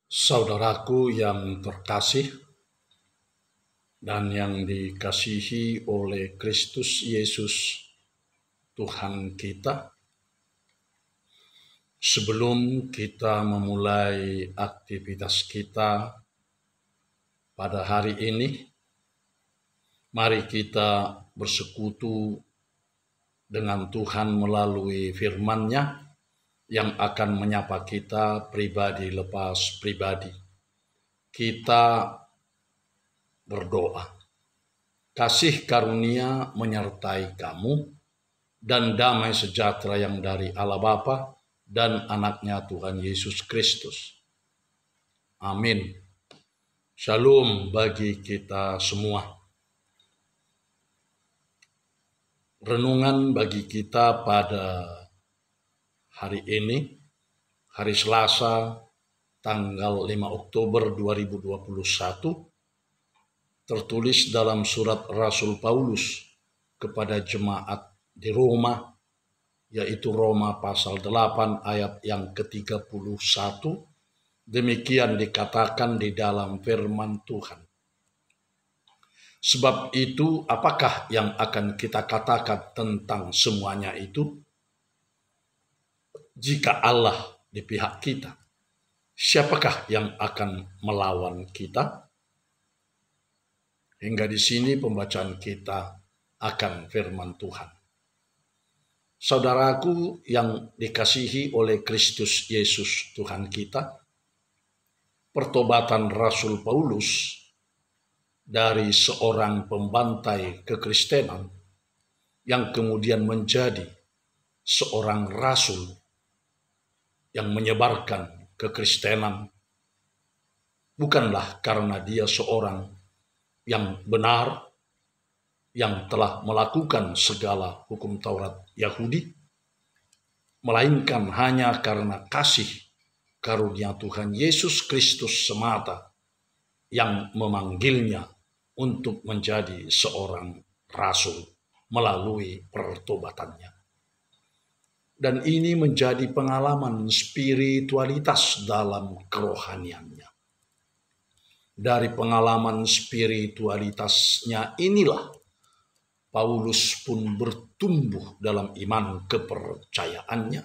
Saudaraku yang terkasih dan yang dikasihi oleh Kristus Yesus Tuhan kita, sebelum kita memulai aktivitas kita pada hari ini, mari kita bersekutu dengan Tuhan melalui firman-Nya yang akan menyapa kita pribadi lepas pribadi. Kita berdoa. Kasih karunia menyertai kamu dan damai sejahtera yang dari Allah Bapa dan anaknya Tuhan Yesus Kristus. Amin. Shalom bagi kita semua. Renungan bagi kita pada hari ini, hari Selasa, tanggal 5 Oktober 2021, tertulis dalam surat Rasul Paulus kepada jemaat di Roma, yaitu Roma pasal 8 ayat yang ke-31. Demikian dikatakan di dalam firman Tuhan. Sebab itu, apakah yang akan kita katakan tentang semuanya itu? Jika Allah di pihak kita, siapakah yang akan melawan kita? Hingga di sini pembacaan kita akan firman Tuhan. Saudaraku yang dikasihi oleh Kristus Yesus Tuhan kita, pertobatan Rasul Paulus dari seorang pembantai kekristenan yang kemudian menjadi seorang rasul yang menyebarkan kekristenan, bukanlah karena dia seorang yang benar, yang telah melakukan segala hukum Taurat Yahudi, melainkan hanya karena kasih karunia Tuhan Yesus Kristus semata yang memanggilnya untuk menjadi seorang rasul melalui pertobatannya. Dan ini menjadi pengalaman spiritualitas dalam kerohaniannya. Dari pengalaman spiritualitasnya inilah Paulus pun bertumbuh dalam iman kepercayaannya,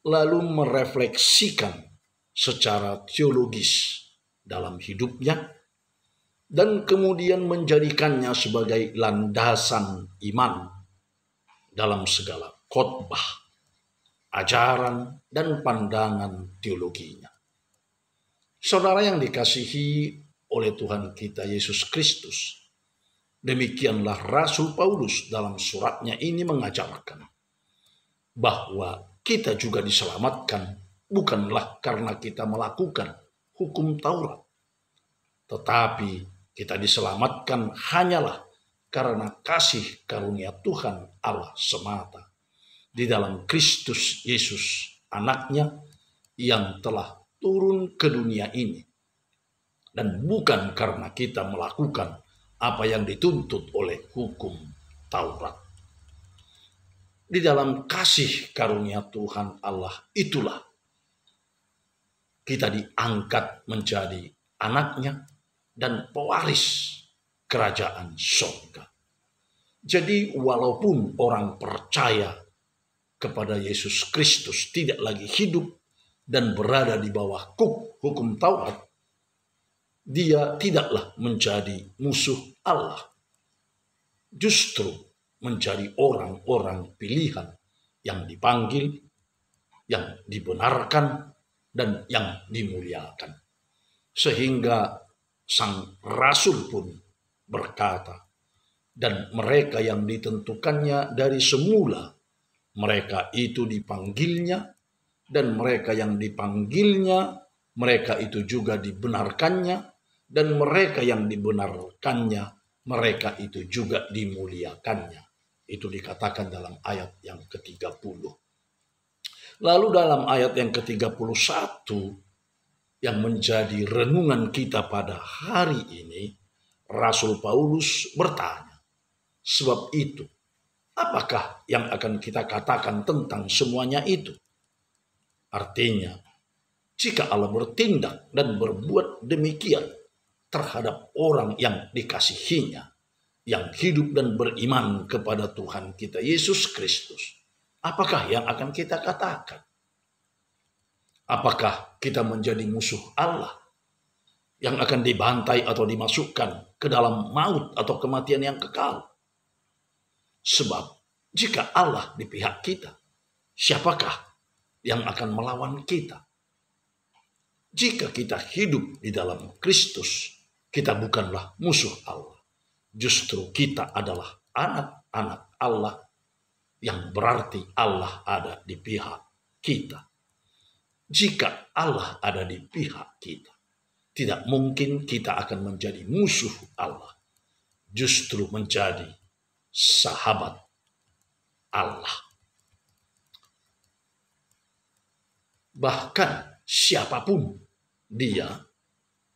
lalu merefleksikan secara teologis dalam hidupnya, dan kemudian menjadikannya sebagai landasan iman dalam segala khotbah, ajaran, dan pandangan teologinya. Saudara yang dikasihi oleh Tuhan kita Yesus Kristus, demikianlah Rasul Paulus dalam suratnya ini mengajarkan bahwa kita juga diselamatkan bukanlah karena kita melakukan hukum Taurat, tetapi kita diselamatkan hanyalah karena kasih karunia Tuhan Allah semata di dalam Kristus Yesus, anaknya yang telah turun ke dunia ini. Dan bukan karena kita melakukan apa yang dituntut oleh hukum Taurat. Di dalam kasih karunia Tuhan Allah itulah kita diangkat menjadi anaknya dan pewaris kerajaan surga. Jadi walaupun orang percaya kepada Yesus Kristus tidak lagi hidup dan berada di bawah hukum Taurat, dia tidaklah menjadi musuh Allah. Justru menjadi orang-orang pilihan yang dipanggil, yang dibenarkan, dan yang dimuliakan. Sehingga sang rasul pun berkata, dan mereka yang ditentukannya dari semula, mereka itu dipanggilnya, dan mereka yang dipanggilnya, mereka itu juga dibenarkannya, dan mereka yang dibenarkannya, mereka itu juga dimuliakannya. Itu dikatakan dalam ayat yang ke-30. Lalu dalam ayat yang ke-31, yang menjadi renungan kita pada hari ini, Rasul Paulus bertanya, sebab itu, apakah yang akan kita katakan tentang semuanya itu? Artinya, jika Allah bertindak dan berbuat demikian terhadap orang yang dikasihinya, yang hidup dan beriman kepada Tuhan kita Yesus Kristus, apakah yang akan kita katakan? Apakah kita menjadi musuh Allah yang akan dibantai atau dimasukkan ke dalam maut atau kematian yang kekal? Sebab jika Allah di pihak kita, siapakah yang akan melawan kita? Jika kita hidup di dalam Kristus, kita bukanlah musuh Allah. Justru kita adalah anak-anak Allah, yang berarti Allah ada di pihak kita. Jika Allah ada di pihak kita, tidak mungkin kita akan menjadi musuh Allah. Justru menjadi sahabat Allah. Bahkan siapapun dia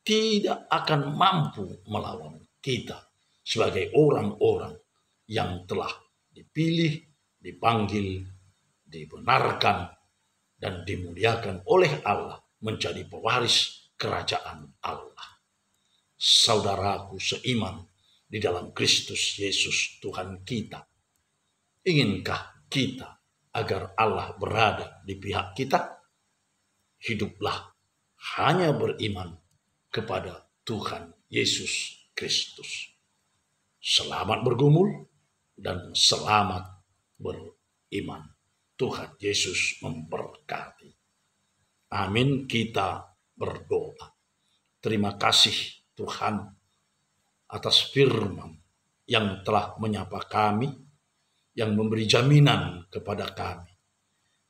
tidak akan mampu melawan kita sebagai orang-orang yang telah dipilih, dipanggil, dibenarkan, dan dimuliakan oleh Allah menjadi pewaris kerajaan Allah. Saudaraku seiman di dalam Kristus Yesus Tuhan kita, inginkah kita agar Allah berada di pihak kita? Hiduplah hanya beriman kepada Tuhan Yesus Kristus. Selamat bergumul dan selamat beriman. Tuhan Yesus memberkati. Amin. Kita berdoa. Terima kasih Tuhan atas firman yang telah menyapa kami, yang memberi jaminan kepada kami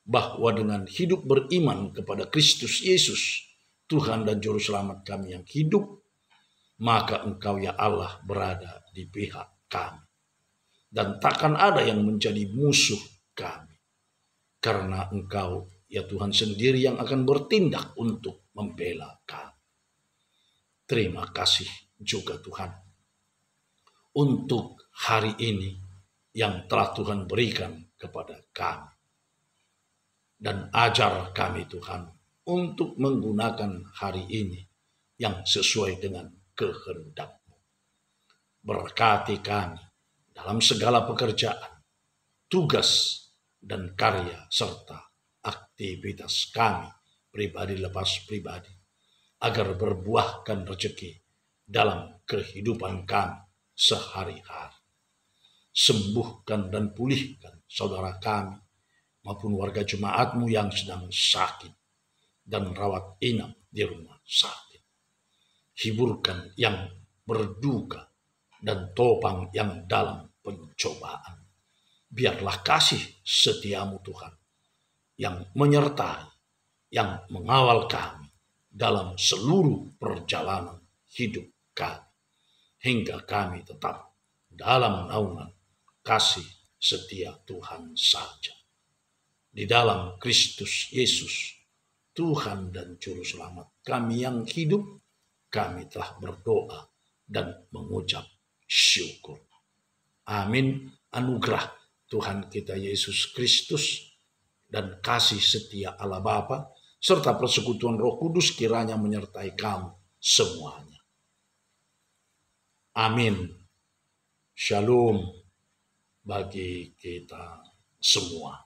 bahwa dengan hidup beriman kepada Kristus Yesus, Tuhan dan Juru Selamat kami yang hidup, maka Engkau ya Allah berada di pihak kami. Dan takkan ada yang menjadi musuh kami. Karena Engkau ya Tuhan sendiri yang akan bertindak untuk membela kami. Terima kasih juga Tuhan untuk hari ini yang telah Tuhan berikan kepada kami. Dan ajar kami Tuhan untuk menggunakan hari ini yang sesuai dengan kehendak-Mu. Berkati kami dalam segala pekerjaan, tugas, dan karya serta aktivitas kami pribadi lepas pribadi, agar berbuahkan rezeki dalam kehidupan kami sehari-hari. Sembuhkan dan pulihkan saudara kami maupun warga jemaat-Mu yang sedang sakit dan rawat inap di rumah sakit. Hiburkan yang berduka dan topang yang dalam pencobaan. Biarlah kasih setia-Mu Tuhan yang menyertai, yang mengawal kami dalam seluruh perjalanan hidup kami, hingga kami tetap dalam naungan kasih setia Tuhan saja. Di dalam Kristus Yesus, Tuhan dan Juru Selamat kami yang hidup, kami telah berdoa dan mengucap syukur. Amin. Anugerah Tuhan kita Yesus Kristus dan kasih setia Allah Bapa serta persekutuan Roh Kudus kiranya menyertai kamu semuanya. Amin. Shalom bagi kita semua.